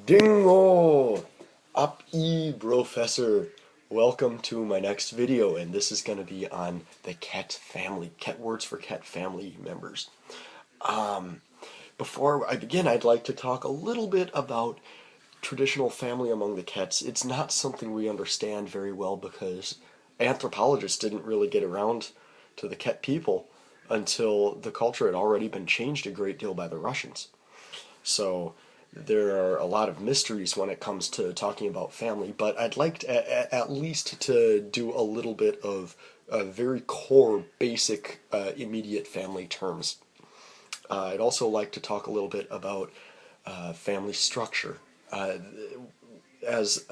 Dingo! Up Professor! Welcome to my next video, and this is going to be on the cat family, cat words for cat family members. Before I begin, I'd like to talk a little bit about traditional family among the cats. It's not something we understand very well because anthropologists didn't really get around to the cat people until the culture had already been changed a great deal by the Russians. So there are a lot of mysteries when it comes to talking about family, but I'd like to, at least to do a little bit of very core, basic, immediate family terms. I'd also like to talk a little bit about family structure. As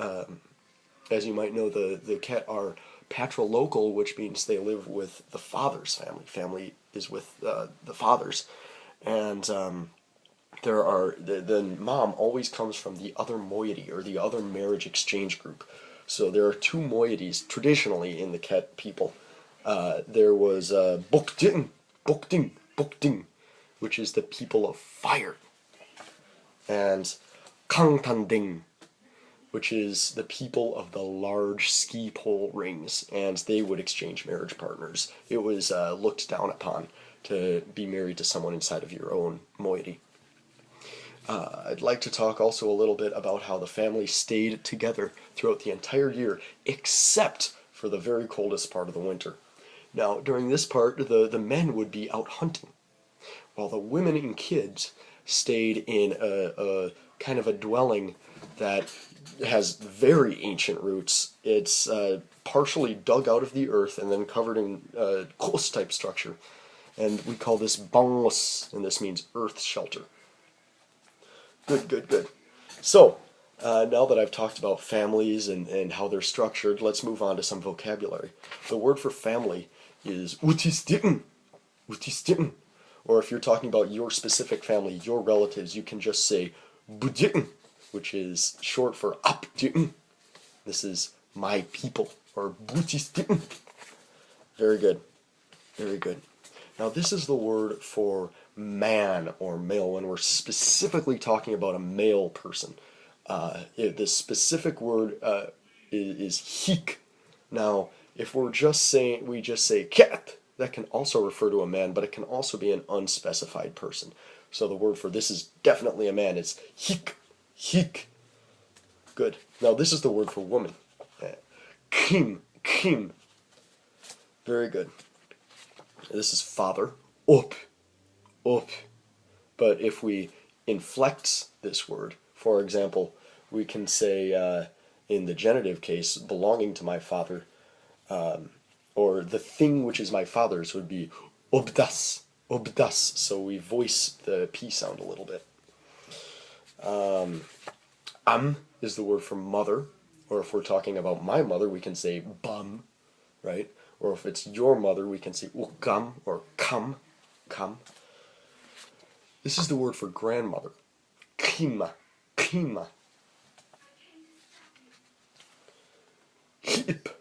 you might know, the cat are patrilocal, which means they live with the father's family. Family is with the fathers, and there are the mom always comes from the other moiety or the other marriage exchange group. So there are two moieties traditionally in the cat people. There was Bukding, Bukding, Bukding, which is the people of fire, and Kangtanding, which is the people of the large ski pole rings, and they would exchange marriage partners. It was looked down upon to be married to someone inside of your own moiety. I'd like to talk also a little bit about how the family stayed together throughout the entire year, except for the very coldest part of the winter. Now, during this part, the men would be out hunting, while the women and kids stayed in a kind of a dwelling that has very ancient roots. It's partially dug out of the earth and then covered in kos-type structure. And we call this bangos, and this means earth shelter. Good, good, good. So, now that I've talked about families and how they're structured, let's move on to some vocabulary. The word for family is utistitten, utistitten. Or if you're talking about your specific family, your relatives, you can just say buditten, which is short for apditten. This is my people, or butistitten. Very good, very good. Now this is the word for man or male when we're specifically talking about a male person. The specific word is hik. Now, if we just say cat, that can also refer to a man, but it can also be an unspecified person. So the word for this is definitely a man. It's hik, hik. Good. Now this is the word for woman. Kim, kim. Very good. This is father, up, up. But if we inflect this word, for example, we can say in the genitive case, belonging to my father, or the thing which is my father's would be obdas, obdas. So we voice the P sound a little bit. Is the word for mother, or if we're talking about my mother, we can say bum, right? Or if it's your mother, we can say ukam or kam, kam. This is the word for grandmother, kima, kima. Hip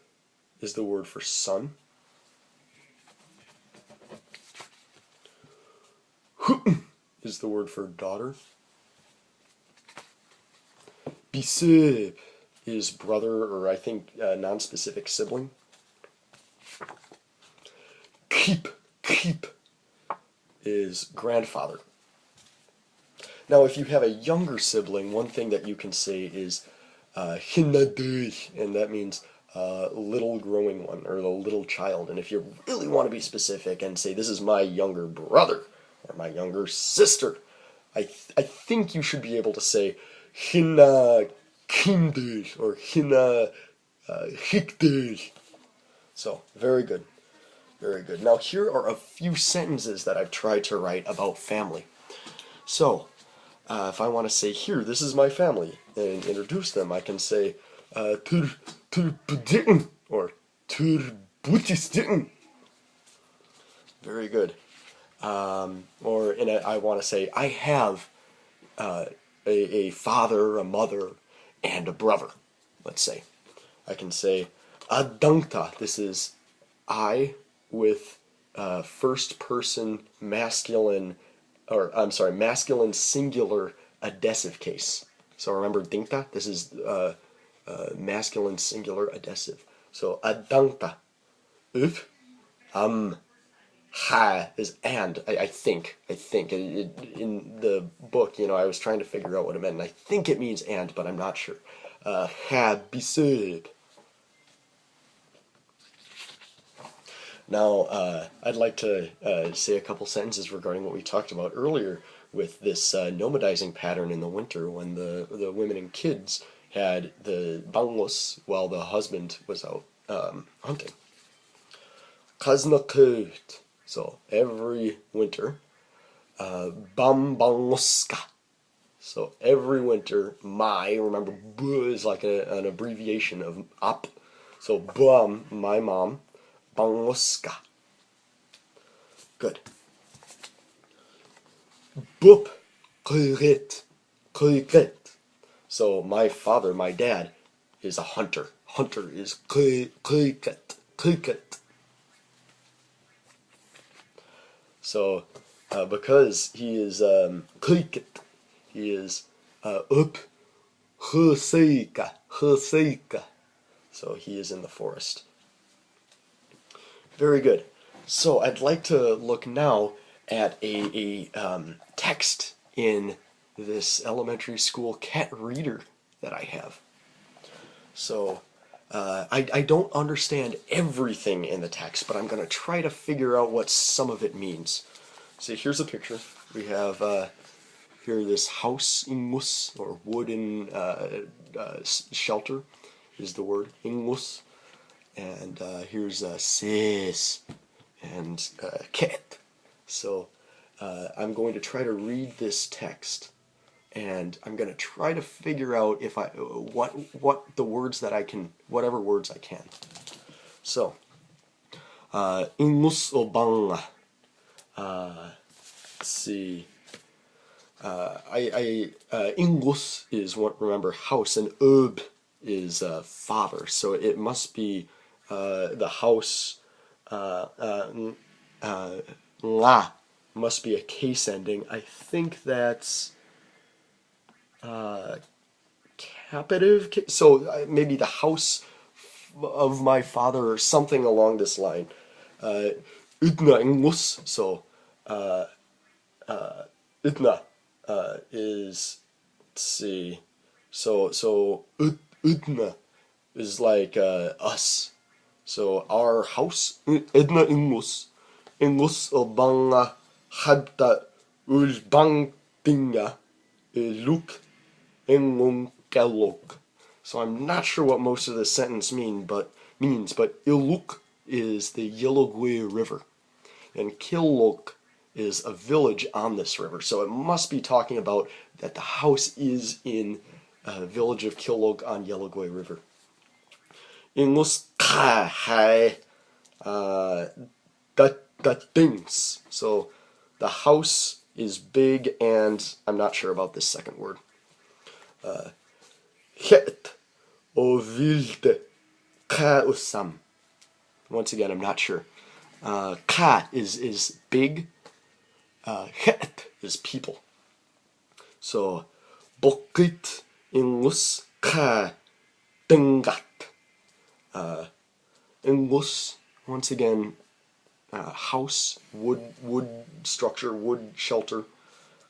is the word for son. Hutn is the word for daughter. Bisib is brother, or I think non-specific sibling. Keep, keep is grandfather. Now, if you have a younger sibling, one thing that you can say is hinadui, and that means little growing one, or the little child. And if you really want to be specific and say, this is my younger brother, or my younger sister, I think you should be able to say hina kindu, or hina hikdu. So, very good. Very good. Now here are a few sentences that I've tried to write about family. So, if I want to say here, this is my family, and introduce them, I can say tur buditten or tur butistitten. Very good. Or I want to say I have a father, a mother, and a brother. Let's say I can say adangta. This is I with first person masculine, or I'm sorry, masculine singular adessive case. So remember dinkta? This is masculine singular adessive. So adangta. Ha is and. I think. In the book, I was trying to figure out what it meant, and I think it means and, but I'm not sure. Ha bisub. Now, I'd like to say a couple sentences regarding what we talked about earlier with this nomadizing pattern in the winter when the women and kids had the bangos while the husband was out hunting. Kaznakut. So every winter, bambangoska. So every winter, remember, b is like an abbreviation of up. So bam, my mom, bangoska. Good. Bup, kurit. So my father, my dad, is a hunter. Hunter is kurit. So, because he is he is up huseka. So he is in the forest. Very good. So I'd like to look now at a text in this elementary school cat reader that I have. So I don't understand everything in the text, but I'm going to try to figure out what some of it means. So here's a picture. We have here this house, Inggus, or wooden shelter is the word, Inggus. And here's sis and cat. So I'm going to try to read this text, and I'm going to try to figure out if what the words that I can, whatever words I can. So, Inggus Ovangna. Let's see. Inggus is what, remember, house, and ov is father. So it must be the house. La must be a case ending. I think that's capitive. So maybe the house of my father or something along this line. Utna Inggus. So utna is, let's see. So utna is like us. So our house, Edna Inggus Ovangna hadta ulbangtinga luk engunkelok. So I'm not sure what most of this sentence means, but Iluk is the Yellowgwe River, and Killok is a village on this river. So it must be talking about that the house is in a village of Killok on Yellowgwe River. Inggus hai the things. So the house is big, and I'm not sure about this second word. Het ovilde ka usam. Once again, I'm not sure. Ka is big. Het is people. So bokit Inggus ka tengat. Inggus, once again, house, wood structure, wood shelter.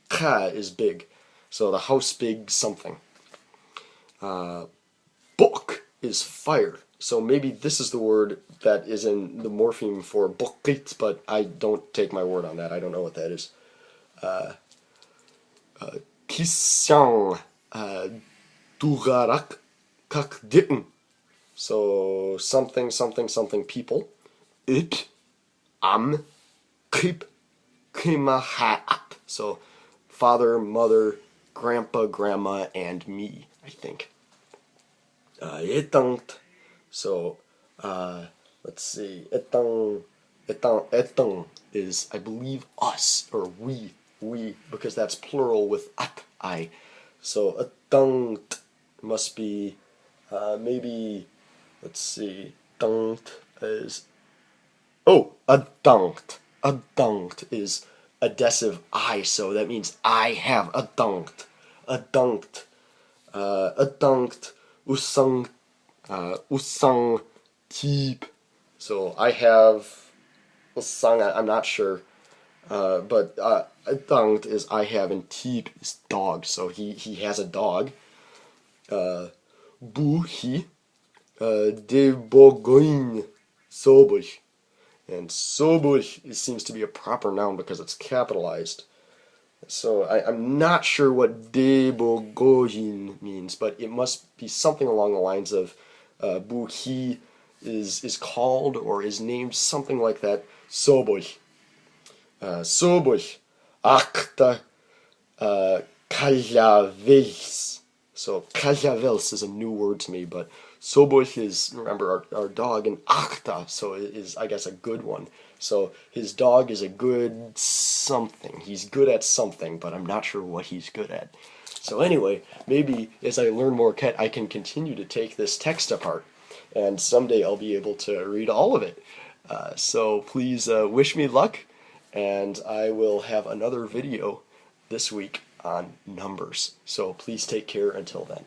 Ka is big. So the house big something. Bok is fire. So maybe this is the word that is in the morpheme for bokit, but I don't take my word on that. I don't know what that is. Kisyang dugarak kak ditten. So something people. It krip krimahat. So father, mother, grandpa, grandma, and me, I think. Etangt. So let's see. Etang is, I believe, us or we, because that's plural with at I. So etangt must be maybe. Let's see. Dunkt is. Oh, adunkt. Adunkt is adessive I, so that means I have adunkt. Adunkt Adankt, usang, usang, teep. So I have usang, I'm not sure. But adankt is I have, and teep is dog. So he has a dog. Buhi, de bogoin, sobuch. And sobuch seems to be a proper noun because it's capitalized. So I'm not sure what debogohin means, but it must be something along the lines of buhi is called or is named something like that. Sobuch. Sobuch. Akta kaljavels. So kaljavels is a new word to me, but sobuch is, remember, our dog, and akta, so it is, I guess, a good one. So his dog is a good something. He's good at something, but I'm not sure what he's good at. So anyway, maybe as I learn more Ket, I can continue to take this text apart, and someday I'll be able to read all of it. So please wish me luck, and I will have another video this week on numbers. So please take care until then.